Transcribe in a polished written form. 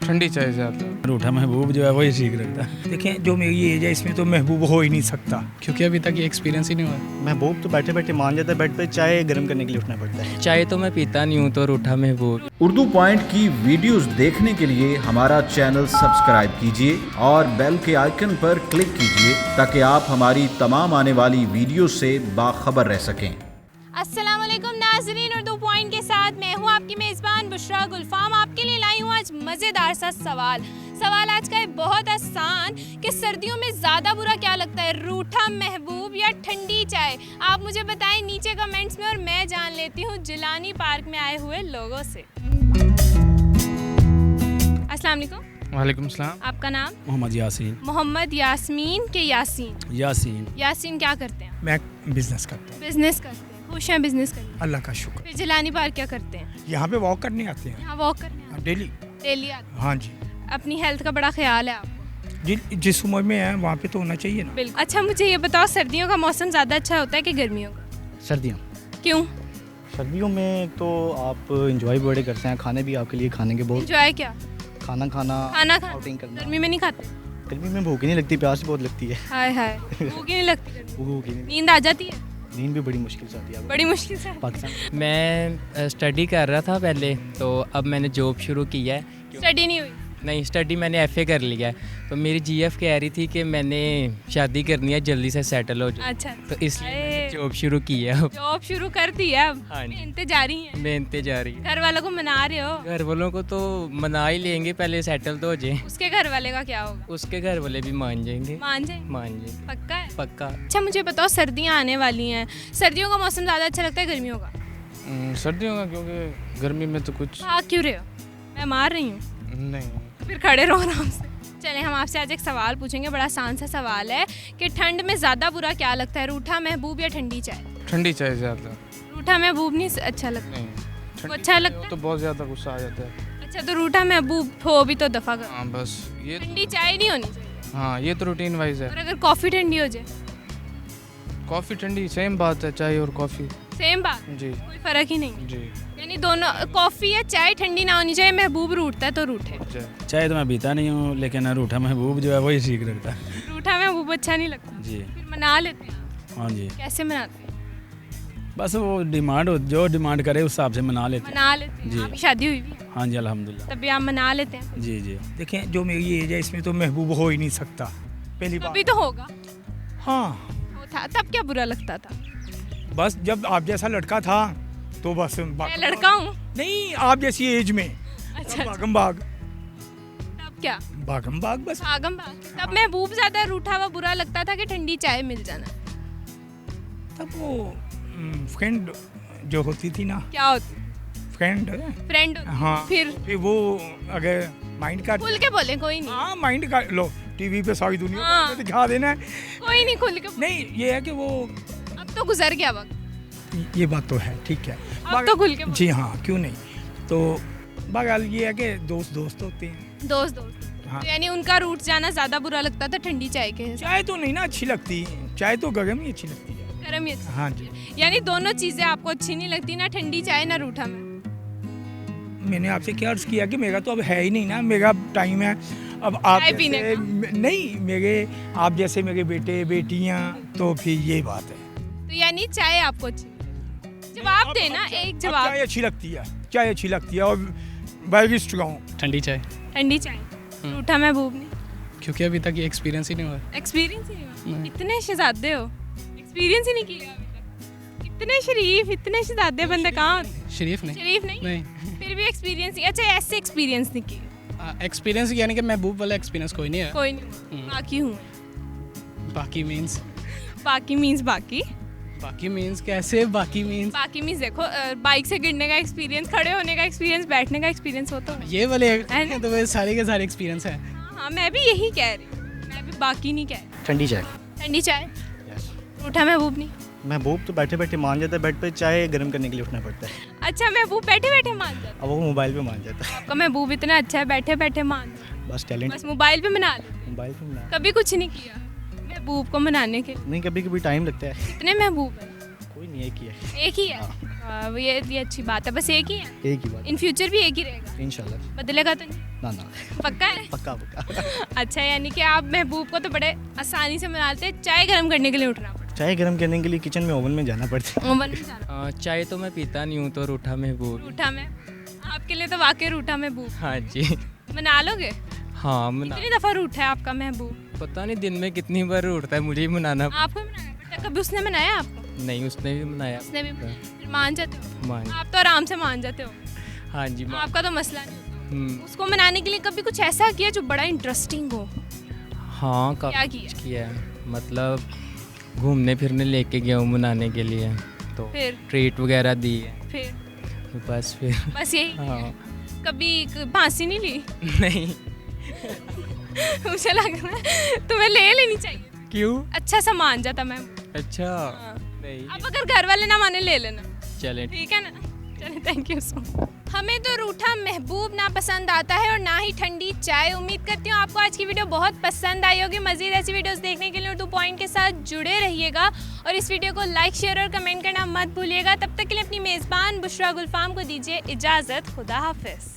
ठंडी चाय ज़्यादा। रूठा महबूब जो है वही ठीक लगता है। देखें जो मेरी एज है इसमें तो महबूब हो ही नहीं सकता, क्योंकि अभी तक ये एक्सपीरियंस ही नहीं हुआ। महबूब तो बैठे बैठे मान जाता है, बेड पे चाय गर्म करने के लिए उठना पड़ता है। चाय तो मैं पीता नहीं हूँ, तो रूठा महबूब। उर्दू पॉइंट की वीडियोस देखने के लिए हमारा चैनल सब्सक्राइब कीजिए और बेल के आइकन पर क्लिक कीजिए ताकि आप हमारी तमाम आने वाली वीडियो से बाखबर रह सकें। अस्सलाम वालेकुम नाज़रीन, उर्दू पॉइंट के साथ मैं हूँ आपकी मेज़बान बुशरा गुलफाम। आपके लिए लाई हूँ आज मज़ेदार सा सवाल आज का है बहुत आसान कि सर्दियों में ज़्यादा बुरा क्या लगता है, रूठा महबूब या ठंडी चाय? आप मुझे बताएं नीचे कमेंट्स में और मैं जान लेती हूँ जिलानी पार्क में आए हुए लोगों से। अस्सलाम वालेकुम। वालेकुम सलाम। आपका नाम? मोहम्मद यासीन। मोहम्मद यास्मीन के यासीन? यासीन क्या करते हैं? मैं बिजनेस करता हूँ। बिजनेस करते हैं, खुश हैं बिजनेस करने? अल्लाह का शुक्र। फिर जिलानी पार्क क्या करते हैं? यहाँ पे वॉक करने आते हैं। यहाँ वॉक करने आते डेली। हैं? डेली आते हैं। हाँ जी। अपनी हेल्थ का बड़ा ख्याल है आपको? जिस उम्र में है वहाँ पे तो होना चाहिए ना। बिल्कुल। अच्छा मुझे ये बताओ, सर्दियों का मौसम ज़्यादा अच्छा होता है कि गर्मियों का? सर्दियाँ। क्यों? सर्दियों में तो आप इंजॉय बड़े करते हैं, खाने भी आपके लिए खाने के बहुत, एंजॉय क्या? खाना आउटिंग करना। गर्मी में नहीं खाते? गर्मी में भूख ही नहीं लगती, प्यास बहुत लगती है। हाय हाय, भूख ही नहीं लगती गर्मी? भूख ही नहीं, नींद आ जाती है? नींद भी बड़ी मुश्किल से आती है बड़ी मुश्किल से? पाकिस्तान। मैं स्टडी कर रहा था पहले, तो अब मैंने जॉब शुरू की है। स्टडी नहीं हुई? नहीं, स्टडी मैंने एफए कर लिया है। तो मेरी जीएफ कह रही थी कि मैंने शादी करनी है, जल्दी से सेटल हो जाए। अच्छा। तो इसलिए मैंने जॉब शुरू की है। अब जॉब शुरू कर दी है अब? हाँ जी। मेहनतें जारी हैं? मेहनतें जा रही है। घर वालों को मना रहे हो? घर वालों को तो मना ही लेंगे, पहले सेटल तो हो जाए। उसके घर वाले का क्या होगा? उसके घर वाले भी मान जाएंगे। मान जाएंगे? मान जाएंगे पक्का है? पक्का। अच्छा मुझे बताओ, सर्दियाँ आने वाली हैं, सर्दियों का मौसम ज़्यादा अच्छा लगता है गर्मियों का? सर्दियों का, क्योंकि गर्मी में तो कुछ भाग क्यों रहे हो? मैं मार रही हूँ? नहीं। फिर खड़े रहो आराम से। चलें हम आपसे आज एक सवाल पूछेंगे, बड़ा आसान सा सवाल है कि ठंड में ज़्यादा बुरा क्या लगता है, रूठा महबूब या ठंडी चाय? ठंडी चाय ज़्यादा। रूठा महबूब नहीं अच्छा लगता? नहीं, वो अच्छा लगता है? तो बहुत ज़्यादा गुस्सा आ जाता है। अच्छा तो रूठा महबूब हो भी तो दफ़ा करो। हाँ बस ये। ठंडी चाय नहीं होनी चाहिए? हाँ ये तो रूटीन वाइज है। और अगर कॉफ़ी ठंडी हो जाए? कॉफ़ी ठंडी सेम बात है, चाय और कॉफ़ी। सेम बात? जी। कोई फ़र्क ही नहीं? जी। यानी दोनों, कॉफ़ी या चाय ठंडी ना होनी चाहिए, महबूब रूठता है तो रूठे। चाय तो मैं पीता नहीं हूँ, लेकिन रूठा महबूब जो है वही ठीक लगता है। रूठा महबूब अच्छा नहीं लगता? जी। फिर मना लेते हैं? हाँ जी। कैसे मनाते हैं? बस वो जो डिमांड करे उस हिसाब से मना लेते हैं। मना लेते हैं। जी। आपकी शादी हुई भी है? हाँ जी अल्हम्दुलिल्लाह। तब भी आप मना लेते हैं? जी जी। देखें जो मेरी एज है इसमें तो महबूब हो ही नहीं सकता, पहली बात। कभी तो होगा। हाँ वो था, तब क्या बुरा लगता था? बस जब आप जैसा लड़का था तो बस मैं लड़का हूँ? नहीं, आप जैसी एज में अच्छा। भागम भाग। तब क्या? भागम भाग बस। भागम भाग। तब महबूब ज्यादा रूठा हुआ बुरा लगता था कि ठंडी चाय मिल जाना? तब वो फ्रेंड जो होती थी ना, क्या होती? फ्रेंड। फ्रेंड? हाँ। फिर वो अगर माइंड का, खुल के बोले, कोई नहीं। हाँ माइंड का लो, टीवी पे सारी दुनिया हाँ। को दिखा देना है। कोई नहीं, खुल के बोले। नहीं ये है कि वो, अब तो गुजर गया वक्त, ये बात तो है, ठीक है। अब तो खुल के बोले। जी हाँ, क्यों नहीं। तो बहरहाल ये है कि दोस्त होते हैं। दोस्त। हाँ। तो यानी उनका रूठ जाना ज्यादा बुरा लगता था ठंडी चाय के हिसाब? चाय तो नहीं ना अच्छी लगती, चाय तो गर्म ही अच्छी लगती है। गर्म ही अच्छा। हाँ जी। यानी दोनों चीजें आपको अच्छी नहीं लगती, ना ठंडी चाय ना रूठा में? मैंने आपसे क्या अर्ज किया कि मेरा तो अब है ही नहीं ना, मेरा टाइम है अब आप चाय पीने जैसे, नहीं मेरे, आप जैसे मेरे बेटे बेटियां, तो फिर ये बात है। तो यानी चाय आपको अच्छी? जवाब देना, एक जवाब। चाय अच्छी लगती है, चाय अच्छी लगती है और वेरी स्ट्रॉन्ग। ठंडी चाय। ठंडी चाय? रूठा महबूब नहीं? क्योंकि अभी तक ये एक्सपीरियंस ही नहीं हुआ। एक्सपीरियंस ही नहीं हुआ? इतने शहजादे हो, एक्सपीरियंस ही नहीं किया अभी तक? इतने शरीफ, इतने शहजादे बंदे कहाँ होते? शरीफ नहीं। शरीफ नहीं? नहीं। फिर भी एक्सपीरियंस। अच्छा ऐसे एक्सपीरियंस नहीं किया? एक्सपीरियंस यानी कि महबूब वाला एक्सपीरियंस कोई नहीं है। कोई नहीं। बाकी हूँ? बाकी मीन्स? बाकी मीन्स बाकी? बाकी मीन्स कैसे? बाकी मीन्स बाकी मीन्स देखो, बाइक से गिरने का एक्सपीरियंस, खड़े होने का एक्सपीरियंस, बैठने का एक्सपीरियंस होता है। ये वाले है ना? तो वो सारे के सारे एक्सपीरियंस है। हाँ मैं भी यही कह रही हूँ, मैं भी बाकी नहीं कह रही। ठंडी चाय। ठंडी चाय? रूठा महबूब नहीं? महबूब तो बैठे बैठे मान जाता है, बेड पे चाय गर्म करने के लिए उठना पड़ता है। अच्छा महबूब बैठे बैठे मान जाता? अब वो मोबाइल पे मान जाता है। आपका महबूब इतना अच्छा है, बैठे बैठे मान जाता? बस टैलेंट। बस मोबाइल पे मना ले? मोबाइल पे कभी कुछ नहीं किया महबूब को मनाने के? नहीं, कभी कभी टाइम लगता है। कितने महबूब है? कोई कोई नहीं, एक ही है। एक ही है? ये अच्छी बात है, बस एक ही है। एक ही बात, इन फ्यूचर भी एक ही रहेगा? इंशाल्लाह। बदलेगा तो नहीं? ना ना, पक्का है? पक्का पक्का। अच्छा, यानी कि आप महबूब को तो बड़े आसानी से मनाते हैं, चाय गर्म करने के लिए उठना पड़ता चाय गर्म करने के लिए किचन में ओवन में जाना पड़ता है। है? ओवन में जाना चाय तो मैं पीता नहीं हूँ, तो रूठा महबूब। रूठा में? आपके लिए तो वाकई रूठा महबूब। हाँ जी। मना लोगे? हाँ कितनी दफ़ा रूठा है आपका महबूब? पता नहीं दिन में कितनी बार उठता है, मुझे ही मनाना। आपको भी मनाना पड़ता है? कभी उसने मनाया आपको? नहीं, उसने भी मनाया। उसने भी मनाया, फिर मान जाते हो? मान। आप तो आराम से मान जाते हो। हाँ जी, मान। आपका तो मसला नहीं। उसको मनाने के लिए कभी कुछ ऐसा किया जो बड़ा इंटरेस्टिंग हो? हाँ, क्या काफी किया? कुछ किया है। मतलब घूमने फिरने लेके गया हूँ मनाने के लिए, तो फिर? ट्रीट वगैरह दी है। फिर बस फिर बस यही? हाँ। कभी फांसी नहीं ली? नहीं। मुझे लग रहा है तुम्हें ले लेनी चाहिए। क्यों? अच्छा सा मान जाता मैं। अच्छा। हाँ। नहीं। अब अगर घर वाले ना माने ले लेना, चले। ठीक है ना? चले, थैंक यू सो मच। हमें तो रूठा महबूब ना पसंद आता है और ना ही ठंडी चाय। उम्मीद करती हूँ आपको आज की वीडियो बहुत पसंद आई होगी। मज़ीद ऐसी वीडियोस देखने के लिए उर्दू पॉइंट के साथ जुड़े रहिएगा और इस वीडियो को लाइक, शेयर और कमेंट करना मत भूलिएगा। तब तक के लिए अपनी मेज़बान बुशरा गुलफाम को दीजिए इजाज़त। खुदा हाफिज़।